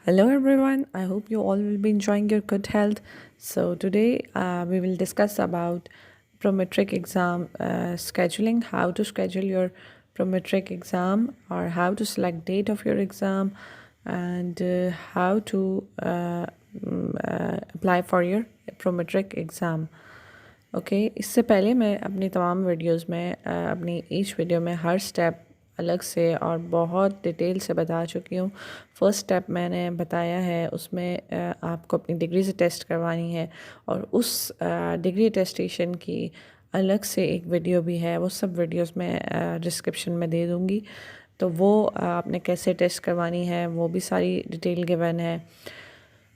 Hello everyone. I hope you all will be enjoying your good health. So today we will discuss about prometric exam scheduling, how to schedule your prometric exam or how to select date of your exam and how to apply for your prometric exam. Okay इससे पहले मैं अपनी तमाम videos में अपनी each video में हर step अलग से और बहुत डिटेल से बता चुकी हूँ। फर्स्ट स्टेप मैंने बताया है, उसमें आपको अपनी डिग्री से टेस्ट करवानी है और उस डिग्री टेस्टेशन की अलग से एक वीडियो भी है, वो सब वीडियोस मैं डिस्क्रिप्शन में दे दूँगी। तो वो आपने कैसे टेस्ट करवानी है वो भी सारी डिटेल गिवन है।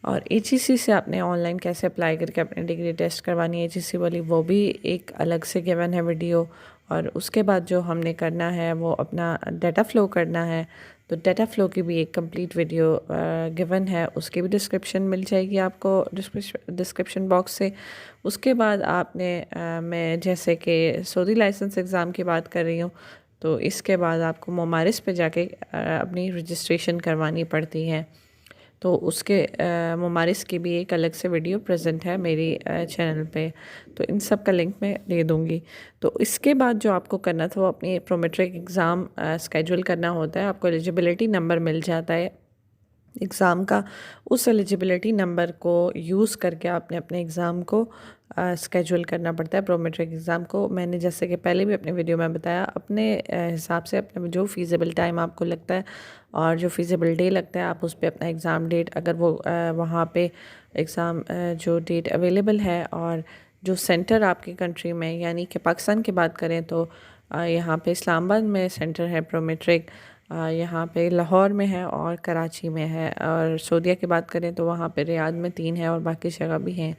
और एचईसी से आपने ऑनलाइन कैसे अप्लाई करके अपनी डिग्री टेस्ट करवानी है एचईसी वाली, वो भी एक अलग से गिवन है वीडियो। और उसके बाद जो हमने करना है वो अपना डाटा फ़्लो करना है, तो डाटा फ़्लो की भी एक कंप्लीट वीडियो गिवन है, उसकी भी डिस्क्रिप्शन मिल जाएगी आपको डिस्क्रिप्शन बॉक्स से। उसके बाद आपने मैं जैसे कि सऊदी लाइसेंस एग्ज़ाम की बात कर रही हूँ, तो इसके बाद आपको मुमारिस पे जाके अपनी रजिस्ट्रेशन करवानी पड़ती है। तो उसके मुमारिस की भी एक अलग से वीडियो प्रेजेंट है मेरी चैनल पे, तो इन सब का लिंक मैं दे दूँगी। तो इसके बाद जो आपको करना था वो अपनी प्रोमेट्रिक एग्ज़ाम स्केड्यूल करना होता है। आपको एलिजिबिलिटी नंबर मिल जाता है एग्ज़ाम का, उस एलिजिबिलिटी नंबर को यूज़ करके आपने अपने एग्ज़ाम को स्केड्यूल करना पड़ता है। प्रोमेट्रिक एग्ज़ाम को मैंने जैसे कि पहले भी अपने वीडियो में बताया, अपने हिसाब से अपने जो फ़ीज़िबल टाइम आपको लगता है और जो फ़ीज़िबल डे लगता है, आप उस पे अपना एग्ज़ाम डेट, अगर वो वहाँ पे एग्ज़ाम जो डेट अवेलेबल है और जो सेंटर आपकी कंट्री में, यानी कि पाकिस्तान की बात करें तो यहाँ पे इस्लामाबाद में सेंटर है प्रोमेट्रिक, यहाँ पे लाहौर में है और कराची में है, और सऊदीया की बात करें तो वहाँ पे रियाद में 3 है और बाकी जगह भी हैं।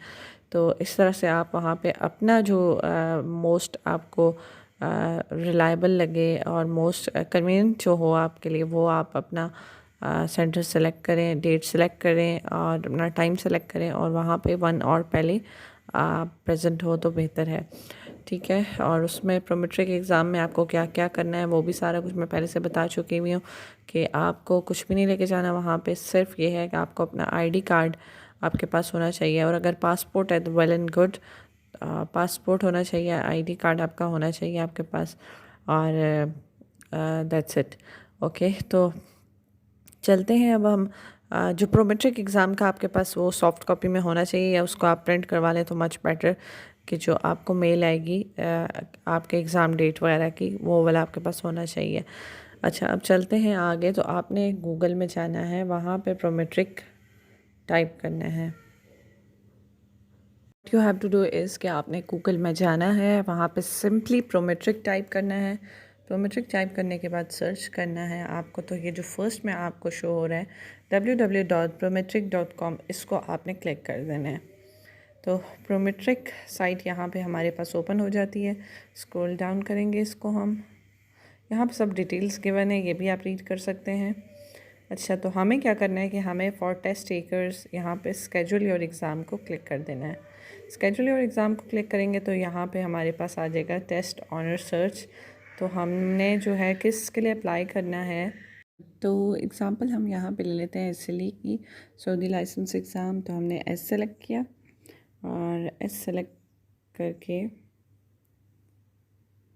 तो इस तरह से आप वहाँ पे अपना जो मोस्ट आपको रिलायबल लगे और मोस्ट कन्वीनियंट जो हो आपके लिए, वो आप अपना सेंटर सेलेक्ट करें, डेट सेलेक्ट करें और अपना टाइम सेलेक्ट करें, और वहाँ पे 1 आवर पहले आप प्रेजेंट हो तो बेहतर है। ठीक है, और उसमें प्रोमेट्रिक एग्ज़ाम में आपको क्या क्या करना है वो भी सारा कुछ मैं पहले से बता चुकी हुई हूँ कि आपको कुछ भी नहीं लेके जाना वहाँ पे, सिर्फ ये है कि आपको अपना आईडी कार्ड आपके पास होना चाहिए, और अगर पासपोर्ट है तो वेल एंड गुड, पासपोर्ट होना चाहिए, आईडी कार्ड आपका होना चाहिए आपके पास, और दैट्स इट। ओके, तो चलते हैं अब हम जो प्रोमेट्रिक एग्ज़ाम का आपके पास वो सॉफ्ट कॉपी में होना चाहिए, या उसको आप प्रिंट करवा लें तो मच बेटर, कि जो आपको मेल आएगी आपके एग्ज़ाम डेट वगैरह की, वो वाला आपके पास होना चाहिए। अच्छा, अब चलते हैं आगे। तो आपने गूगल में जाना है, वहाँ पे प्रोमेट्रिक टाइप करना है। You have to do is कि आपने गूगल में जाना है, वहाँ पे सिंपली प्रोमेट्रिक टाइप करना है। प्रोमेट्रिक टाइप करने के बाद सर्च करना है आपको, तो ये जो फर्स्ट में आपको शो हो रहा है www.prometric.com, इसको आपने क्लिक कर देना है। तो प्रोमेट्रिक साइट यहाँ पे हमारे पास ओपन हो जाती है। स्क्रॉल डाउन करेंगे इसको हम, यहाँ पे सब डिटेल्स गिवन है, ये भी आप रीड कर सकते हैं। अच्छा, तो हमें क्या करना है कि हमें फॉर टेस्ट टेकर्स यहाँ पे स्केड्यूल योर एग्ज़ाम को क्लिक कर देना है। स्केड्यूल योर एग्ज़ाम को क्लिक करेंगे तो यहाँ पे हमारे पास आ जाएगा टेस्ट ऑनर सर्च। तो हमने जो है किसके लिए अप्लाई करना है, तो एग्ज़ाम्पल हम यहाँ पे ले लेते हैं एसएलई की, सऊदी लाइसेंस एग्ज़ाम। तो हमने एस सेलेक्ट किया, और एस सेलेक्ट करके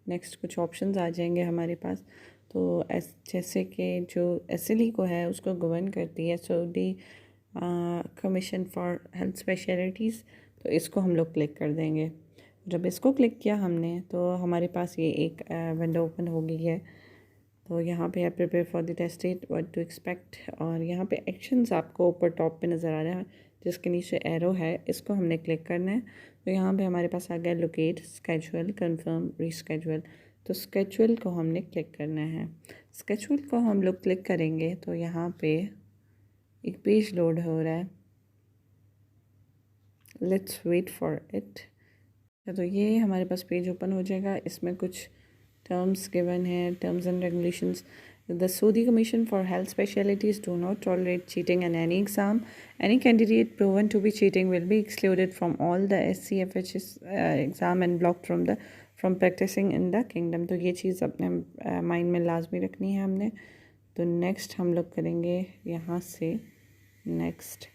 नेक्स्ट कुछ ऑप्शंस आ जाएंगे हमारे पास। तो जैसे कि जो एसएलई को है उसको गवर्न करती है Saudi commission for health specialities, तो इसको हम लोग क्लिक कर देंगे। जब इसको क्लिक किया हमने तो हमारे पास ये एक विंडो ओपन हो गई है। तो यहाँ पे है prepare for the test date, what to expect, और यहाँ पे एक्शंस आपको ऊपर टॉप पे नज़र आ रहा है, जिसके नीचे एरो है, इसको हमने क्लिक करना है। तो यहाँ पे हमारे पास आ गया लोकेट, स्केड्यूल, कंफर्म, रीस्केड्यूल। तो स्केड्यूल को हमने क्लिक करना है। स्केड्यूल को हम लोग क्लिक करेंगे तो यहाँ पे एक पेज लोड हो रहा है, लेट्स वेट फॉर इट। तो ये हमारे पास पेज ओपन हो जाएगा, इसमें कुछ terms given here, terms and regulations. The Saudi Commission for Health Specialities do not tolerate cheating in any exam. Any candidate proven to be cheating will be excluded from all the SCFHS exam and blocked from practicing in the kingdom. तो ये चीज़ अपने mind में लाजमी रखनी है हमने। तो next हम लोग करेंगे यहाँ से नेक्स्ट।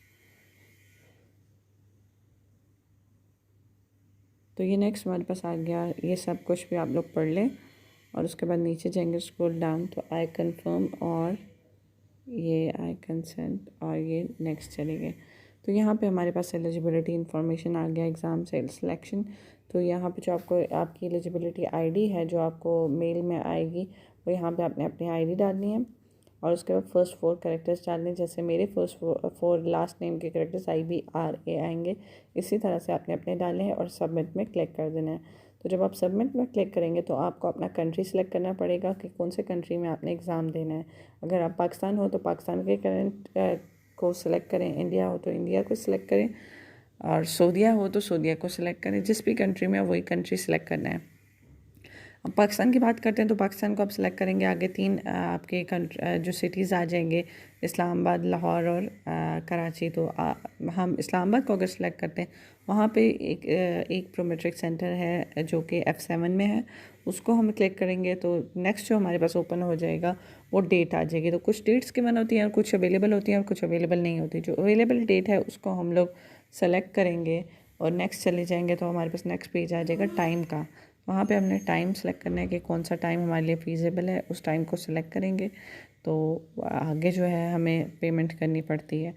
तो ये नेक्स्ट हमारे पास आ गया। ये सब कुछ भी आप लोग पढ़ लें और उसके बाद नीचे जाएंगे स्क्रॉल डाउन तो आई कन्फर्म और ये आई कंसेंट और ये नेक्स्ट चलेंगे। तो यहाँ पे हमारे पास एलिजिबिलिटी इन्फॉर्मेशन आ गया, एग्ज़ाम सिलेक्शन। तो यहाँ पे जो आपको आपकी एलिजिबिलिटी आईडी है जो आपको मेल में आएगी वो यहाँ पे आपने अपनी आईडी डालनी है और उसके बाद फर्स्ट 4 कैरेक्टर्स डालने। जैसे मेरे फर्स्ट 4 लास्ट नेम के कैरेक्टर्स IBRA आएंगे, इसी तरह से आपने अपने डालने हैं और सबमिट में क्लिक कर देना है। तो जब आप सबमिट में क्लिक करेंगे तो आपको अपना कंट्री सेलेक्ट करना पड़ेगा कि कौन से कंट्री में आपने एग्ज़ाम देना है। अगर आप पाकिस्तान हो तो पाकिस्तान के करंट को सिलेक्ट करें, इंडिया हो तो इंडिया को सिलेक्ट करें और सऊदीया हो तो सऊदीया को सिलेक्ट करें। जिस भी कंट्री में वही कंट्री सिलेक्ट करना है। अब पाकिस्तान की बात करते हैं तो पाकिस्तान को आप सिलेक्ट करेंगे। आगे 3 आपके जो सिटीज़ आ जाएंगे, इस्लामाबाद, लाहौर और कराची। तो हम इस्लामाबाद को अगर सिलेक्ट करते हैं वहाँ पे एक प्रोमेट्रिक सेंटर है जो कि F7 में है, उसको हम क्लिक करेंगे तो नेक्स्ट जो हमारे पास ओपन हो जाएगा वो डेट आ जाएगी। तो कुछ डेट्स गिवन होती हैं और कुछ अवेलेबल होती हैं और कुछ अवेलेबल नहीं होती। जो अवेलेबल डेट है उसको हम लोग सेलेक्ट करेंगे और नेक्स्ट चले जाएंगे तो हमारे पास नेक्स्ट पेज आ जाएगा टाइम का। वहाँ पे हमने टाइम सेलेक्ट करना है कि कौन सा टाइम हमारे लिए फ़ीज़ेबल है, उस टाइम को सिलेक्ट करेंगे। तो आगे जो है हमें पेमेंट करनी पड़ती है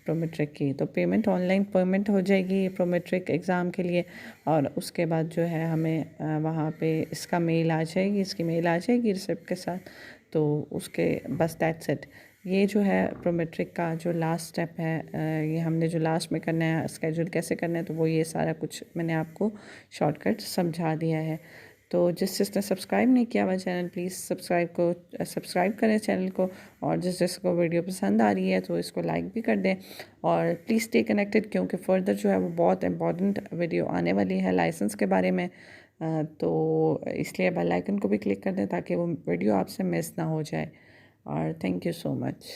प्रोमेट्रिक की। तो पेमेंट ऑनलाइन पेमेंट हो जाएगी प्रोमेट्रिक एग्ज़ाम के लिए और उसके बाद जो है हमें वहाँ पे इसका मेल आ जाएगी, इसकी मेल आ जाएगी रिसिप्ट के साथ। तो उसके बस दैट्स इट। ये जो है प्रोमेट्रिक का जो लास्ट स्टेप है, ये हमने जो लास्ट में करना है स्केड्यूल कैसे करना है, तो वो ये सारा कुछ मैंने आपको शॉर्टकट समझा दिया है। तो जिसने सब्सक्राइब नहीं किया हुआ चैनल प्लीज़ सब्सक्राइब करें चैनल को और जिसको वीडियो पसंद आ रही है तो इसको लाइक भी कर दें और प्लीज़ स्टे कनेक्टेड क्योंकि फ़र्दर जो है वो बहुत इंपॉर्टेंट वीडियो आने वाली है लाइसेंस के बारे में। तो इसलिए बेल आइकन को भी क्लिक कर दें ताकि वो वीडियो आपसे मिस ना हो जाए। और थैंक यू सो मच।